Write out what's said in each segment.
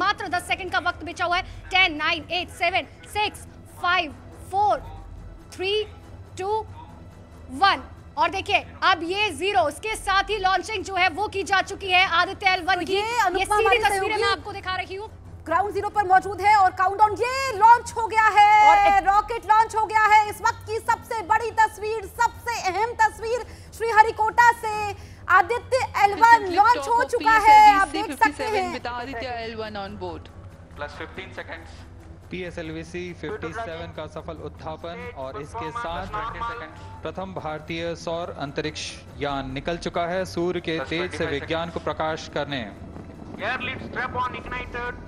मात्र 10 सेकंड का वक्त बचा हुआ है। 10, 9, 8, 7, 6, 5, 4, 3, 2, 1 और देखिए अब ये 0 इसके साथ ही लॉन्चिंग जो है वो की जा चुकी है आदित्य L1 की। ये सीधी तस्वीरें मैं आपको दिखा रही हूँ, ग्राउंड जीरो पर मौजूद है और काउंटडाउन ये लॉन्च हो गया है और रॉकेट लॉन्च हो गया है। इस वक्त की सबसे बड़ी तस्वीर, सबसे अहम तस्वीर श्रीहरिकोटा से आदित्य L1 लॉन्च हो चुका है। आप देख सकते हैं Aditya L1 on board plus 15 seconds PSLV-C 57 का सफल उत्थापन और इसके साथ प्रथम भारतीय सौर अंतरिक्ष यान निकल चुका है सूर्य के तेज से विज्ञान को प्रकाश करने।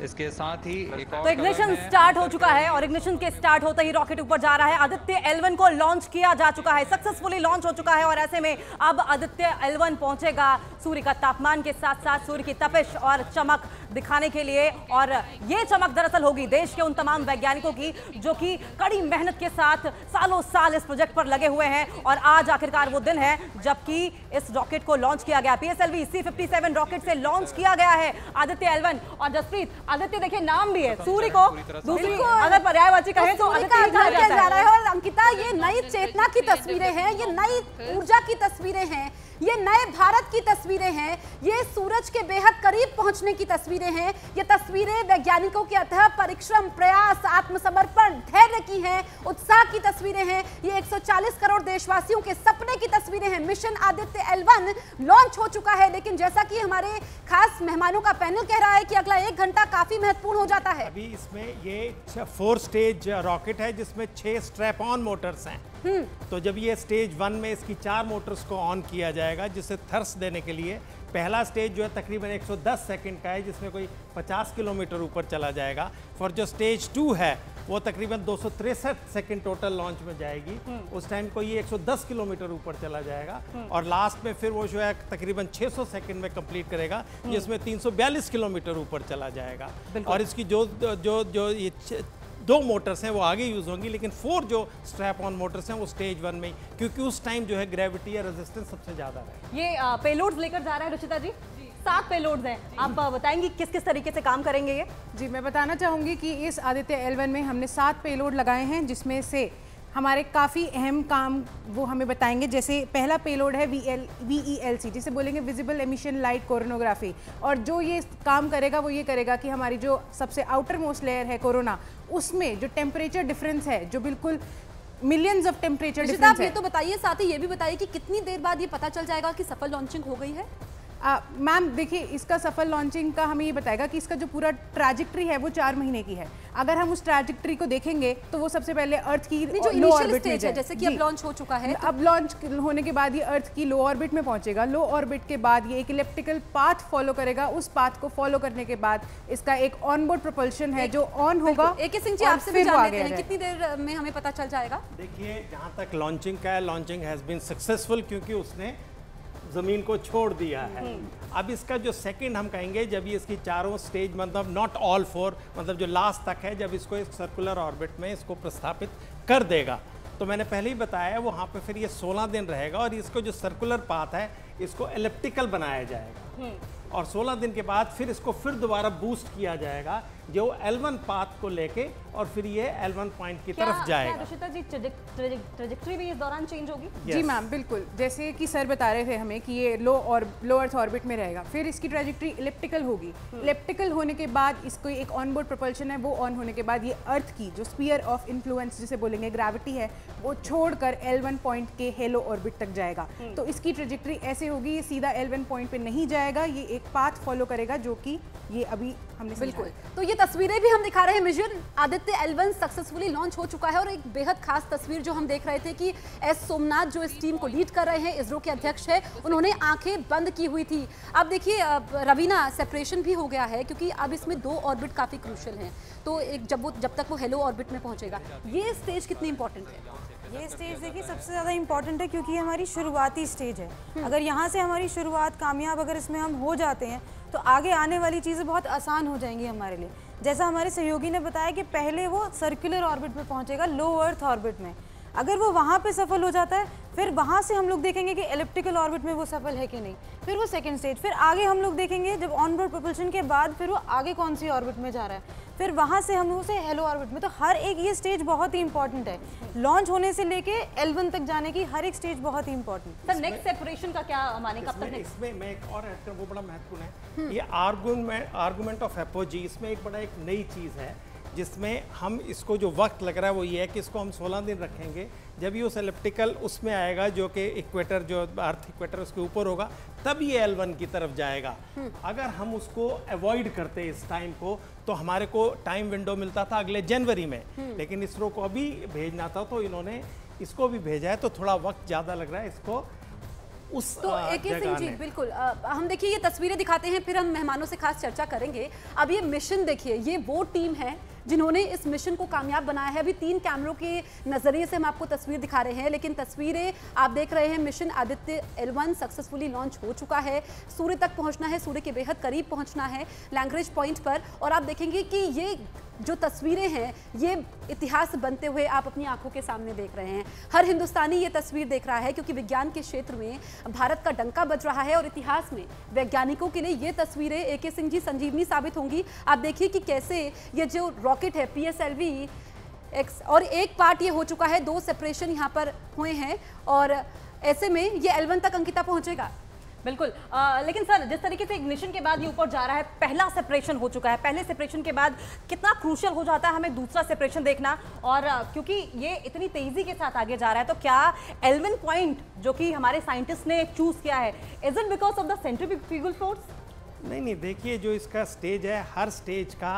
इसके साथ ही एक और तो इग्निशन स्टार्ट हो चुका है और इग्निशन के स्टार्ट होते ही रॉकेट ऊपर जा रहा है। आदित्य L1 को लॉन्च किया जा चुका है, सक्सेसफुली लॉन्च हो चुका है और ऐसे में अब आदित्य L1 पहुंचेगा सूर्य का तापमान के साथ साथ सूर्य की तपिश और चमक दिखाने के लिए। और ये चमक दरअसल होगी देश के उन तमाम वैज्ञानिकों की जो कि कड़ी मेहनत के साथ सालों साल इस प्रोजेक्ट पर लगे हुए हैं और आज आखिरकार वो दिन है जबकि इस रॉकेट को लॉन्च किया गया। PSLV-C 57 रॉकेट से लॉन्च किया गया है आदित्य L1। और जसप्रीत, आदित्य देखिए नाम भी है, सूर्य को दूसरी अगर पर्यायवाची कहें तो आदित्य जा रहा है। और अंकिता, ये नई चेतना की तस्वीरें हैं, ये नई ऊर्जा की तस्वीरें हैं, ये नए भारत की तस्वीरें हैं, ये सूरज के बेहद करीब पहुंचने की तस्वीरें हैं। ये तस्वीरें वैज्ञानिकों के अथक परिश्रम, प्रयास, आत्मसमर्पण, धैर्य की हैं, उत्साह की तस्वीरें हैं। ये 140 करोड़ देशवासियों के सपने की तस्वीरें हैं। मिशन आदित्य L1 लॉन्च हो चुका है, लेकिन जैसा कि हमारे खास मेहमानों का पैनल कह रहा है कि अगला 1 घंटा काफी महत्वपूर्ण हो जाता है। अभी इसमें ये 4 स्टेज रॉकेट है जिसमें 6 स्ट्रैप ऑन मोटर्स हैं। तो जब ये स्टेज 1 में इसकी 4 मोटर्स को ऑन किया जाएगा जिससे थर्स्ट देने के लिए पहला स्टेज जो है तकरीबन 110 सेकंड का है जिसमें कोई 50 किलोमीटर ऊपर चला जाएगा। और जो स्टेज 2 है वो तकरीबन 263 सेकंड टोटल लॉन्च में जाएगी। उस टाइम को ये 110 किलोमीटर ऊपर चला जाएगा और लास्ट में फिर वो जो है तकरीबन 600 सेकंड में कंप्लीट करेगा जिसमें 342 किलोमीटर ऊपर चला जाएगा। और इसकी जो ये 2 मोटर्स हैं वो आगे यूज होंगी, लेकिन 4 जो स्ट्रैप ऑन मोटर्स हैं वो स्टेज 1 में, क्योंकि उस टाइम जो है ग्रेविटी या रेजिस्टेंस सबसे ज्यादा है। ये पेलोड्स लेकर जा रहा है रुचिता जी, 7 पेलोड्स हैं। आप बताएंगी किस किस तरीके से काम करेंगे ये? जी, मैं बताना चाहूँगी कि इस आदित्य L1 में हमने 7 पेलोड लगाए हैं जिसमें से हमारे काफ़ी अहम काम वो हमें बताएंगे। जैसे पहला पेलोड है VELC, जिसे बोलेंगे विजिबल एमिशन लाइट कोरोनोग्राफी। और जो ये काम करेगा वो ये करेगा कि हमारी जो सबसे आउटर मोस्ट लेयर है कोरोना, उसमें जो टेम्परेचर डिफरेंस है जो बिल्कुल मिलियंस ऑफ टेम्परेचर डिफरेंस है। आप ये तो बताइए, साथ ही ये भी बताइए कि कितनी देर बाद ये पता चल जाएगा कि सफल लॉन्चिंग हो गई है? मैम देखिए, इसका सफल लॉन्चिंग का हमें ये बताएगा कि इसका जो पूरा ट्रैजेक्टरी है वो 4 महीने की है। अगर हम उस ट्रैजेक्टरी को देखेंगे तो वो सबसे पहले अर्थ की जो लो ऑर्बिट में है, जैसे कि अब लॉन्च हो चुका है, अब लॉन्च होने के बाद ये अर्थ की लो ऑर्बिट में पहुंचेगा। लो ऑर्बिट के बाद ये एक इलेप्टिकल पाथ फॉलो करेगा। उस पाथ को फॉलो करने के बाद इसका एक ऑनबोर्ड प्रोपल्शन है जो ऑन होगा। AK सिंह जी, आपसे भी जान लेते हैं कितनी देर में हमें पता चल जाएगा? देखिए, जहाँ तक लॉन्चिंग का है, लॉन्चिंग हैज बीन सक्सेसफुल क्योंकि उसने जमीन को छोड़ दिया है। अब इसका जो सेकंड हम कहेंगे, जब ये इसकी चारों स्टेज, मतलब नॉट ऑल 4, मतलब जो लास्ट तक है, जब इसको एक सर्कुलर ऑर्बिट में इसको प्रस्थापित कर देगा, तो मैंने पहले ही बताया वहाँ पे फिर ये 16 दिन रहेगा और इसको जो सर्कुलर पाथ है इसको एलिप्टिकल बनाया जाएगा और 16 दिन के बाद फिर इसको फिर दोबारा बूस्ट किया जाएगा जो L1 पाथ को लेके और फिर ये L1 पॉइंट की तरफ जाएगा। रुचिता जी, ट्रैजेक्टरी भी इस दौरान चेंज होगी? जी मैम, बिल्कुल। जैसे कि सर बता रहे थे हमें कि ये लो अर्थ ऑर्बिट में रहेगा, फिर इसकी ट्रैजेक्टरी इलिप्टिकल होगी। इलिप्टिकल होने के बाद इसको एक ऑनबोर्ड प्रोपल्शन है, वो ऑन होने के बाद ये अर्थ की जो स्फीयर ऑफ इन्फ्लुएंस जिसे बोलेंगे ग्रेविटी है, वो छोड़कर L1 पॉइंट के हेलो ऑर्बिट तक जाएगा। तो इसकी ट्रैजेक्टरी ऐसे होगी, ये सीधा L1 पॉइंट पे नहीं जाएगा, ये एक पाथ फॉलो करेगा जो कि ये अभी हमने बिल्कुल। तो ये तस्वीरें भी हम दिखा रहे हैं। Mission Aditya L1 successfully launch हो चुका है और एक बेहद खास तस्वीर जो हम देख रहे थे कि एस सोमनाथ जो इस टीम को लीड कर रहे हैं, इसरो के अध्यक्ष है, उन्होंने आंखें बंद की हुई थी। अब देखिए रवीना, सेपरेशन भी हो गया है क्योंकि अब इसमें 2 ऑर्बिट काफी क्रूशियल हैं। तो एक जब तक वो हेलो ऑर्बिट में पहुंचेगा, ये स्टेज कितनी इंपॉर्टेंट है? ये स्टेज देखिए सबसे ज़्यादा इम्पॉर्टेंट है क्योंकि ये हमारी शुरुआती स्टेज है। अगर यहाँ से हमारी शुरुआत कामयाब अगर इसमें हम हो जाते हैं तो आगे आने वाली चीज़ें बहुत आसान हो जाएंगी हमारे लिए। जैसा हमारे सहयोगी ने बताया कि पहले वो सर्कुलर ऑर्बिट में पहुँचेगा, लो अर्थ ऑर्बिट में। अगर वो वहाँ पे सफल हो जाता है, फिर वहाँ से हम लोग देखेंगे कि एलिप्टिकल ऑर्बिट में वो सफल है कि नहीं, फिर वो सेकंड स्टेज, फिर आगे हम लोग देखेंगे जब ऑन बोर्ड प्रोपल्शन के बाद फिर वो आगे कौन सी ऑर्बिट में जा रहा है, फिर वहाँ से हम उसे हेलो ऑर्बिट में। तो हर एक ये स्टेज बहुत ही इंपॉर्टेंट है, लॉन्च होने से लेके L1 तक जाने की हर एक स्टेज बहुत ही इंपॉर्टेंट। सर नेक्स्ट सेपरेशन का क्या माने, कब तक? इसमें मैं एक और ऐड करूं, वो बड़ा महत्वपूर्ण है, ये आर्गुमेंट ऑफ एपोजी, इसमें एक बड़ा एक नई चीज़ है जिसमें हम इसको जो वक्त लग रहा है वो ये है कि इसको हम 16 दिन रखेंगे, जब ये उस एलिप्टिकल उसमें आएगा जो कि इक्वेटर, जो अर्थ इक्वेटर उसके ऊपर होगा, तब ये L1 की तरफ जाएगा। अगर हम उसको अवॉइड करते इस टाइम को तो हमारे को टाइम विंडो मिलता था अगले जनवरी में, लेकिन इसरो को अभी भेजना था तो इन्होंने इसको भी भेजा है, तो थोड़ा वक्त ज़्यादा लग रहा है इसको उस तो AK सिंह जी बिल्कुल हम देखिए ये तस्वीरें दिखाते हैं, फिर हम मेहमानों से खास चर्चा करेंगे। अब ये मिशन देखिए, ये वो टीम है जिन्होंने इस मिशन को कामयाब बनाया है। अभी 3 कैमरों के नजरिए से हम आपको तस्वीर दिखा रहे हैं, लेकिन तस्वीरें आप देख रहे हैं। Mission Aditya L1 successfully launch हो चुका है, सूर्य तक पहुंचना है, सूर्य के बेहद करीब पहुंचना है लैग्रेंज पॉइंट पर। और आप देखेंगे कि ये जो तस्वीरें हैं ये इतिहास बनते हुए आप अपनी आंखों के सामने देख रहे हैं। हर हिंदुस्तानी ये तस्वीर देख रहा है क्योंकि विज्ञान के क्षेत्र में भारत का डंका बज रहा है और इतिहास में वैज्ञानिकों के लिए ये तस्वीरें AK सिंह जी संजीवनी साबित होंगी। आप देखिए कि कैसे ये जो रॉकेट है PSLV X, और एक पार्ट ये हो चुका है, 2 सेपरेशन यहाँ पर हुए हैं और ऐसे में ये L1 तक अंकिता पहुंचेगा। बिल्कुल लेकिन सर जिस तरीके से इग्निशन के बाद ये ऊपर जा रहा है, पहला सेपरेशन हो चुका है, पहले सेपरेशन के बाद कितना क्रूशियल हो जाता है हमें दूसरा सेपरेशन देखना, और क्योंकि ये इतनी तेजी के साथ आगे जा रहा है, तो क्या L1 पॉइंट जो कि हमारे साइंटिस्ट ने चूज किया है, is it because of the centrifugal force? नहीं, देखिए जो इसका स्टेज है, हर स्टेज का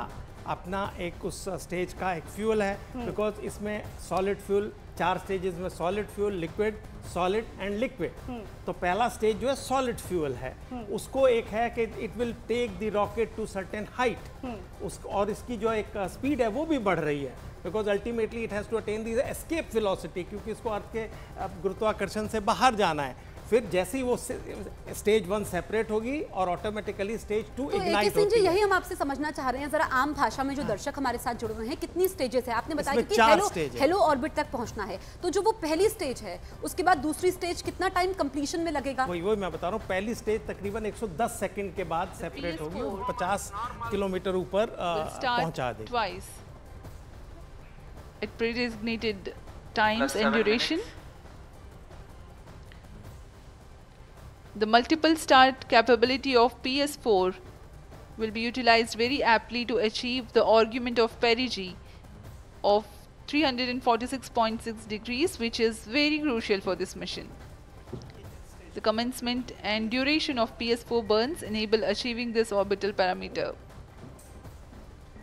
अपना एक उस स्टेज का एक फ्यूल है, बिकॉज इसमें सॉलिड फ्यूल, 4 स्टेजेस में solid fuel, liquid, solid and liquid. तो पहला स्टेज जो है सॉलिड फ्यूल है, उसको एक है कि it will take the rocket to certain height, और इसकी जो एक स्पीड है वो भी बढ़ रही है, because ultimately it has to attain the escape velocity, क्योंकि इसको अर्थ के गुरुत्वाकर्षण से बाहर जाना है। फिर जैसे ही वो स्टेज 1 सेपरेट होगी और ऑटोमेटिकली स्टेज 2 इग्नाइट होती है। यही हम आपसे समझना चाह रहे हैं जरा आम भाषा में, जो दर्शक हमारे साथ जुड़े हुए हैं, कितनी स्टेजेस है? आपने बताया कि हेलो ऑर्बिट तक पहुंचना है, तो जो वो पहली स्टेज है उसके बाद दूसरी स्टेज कितना टाइम कंप्लीशन में लगेगा? वही मैं बता रहा हूँ, पहली स्टेज तकरीबन 110 सेकंड के बाद सेपरेट होगी, 50 किलोमीटर ऊपर पहुंचा देगी। It predesignated times and duration. The multiple start capability of PS4 will be utilized very aptly to achieve the argument of perigee of 346.6 degrees, which is very crucial for this mission. The commencement and duration of PS4 burns enable achieving this orbital parameter.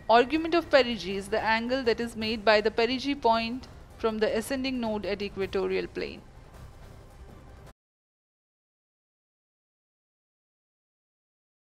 Argument of perigee is the angle that is made by the perigee point from the ascending node at equatorial plane.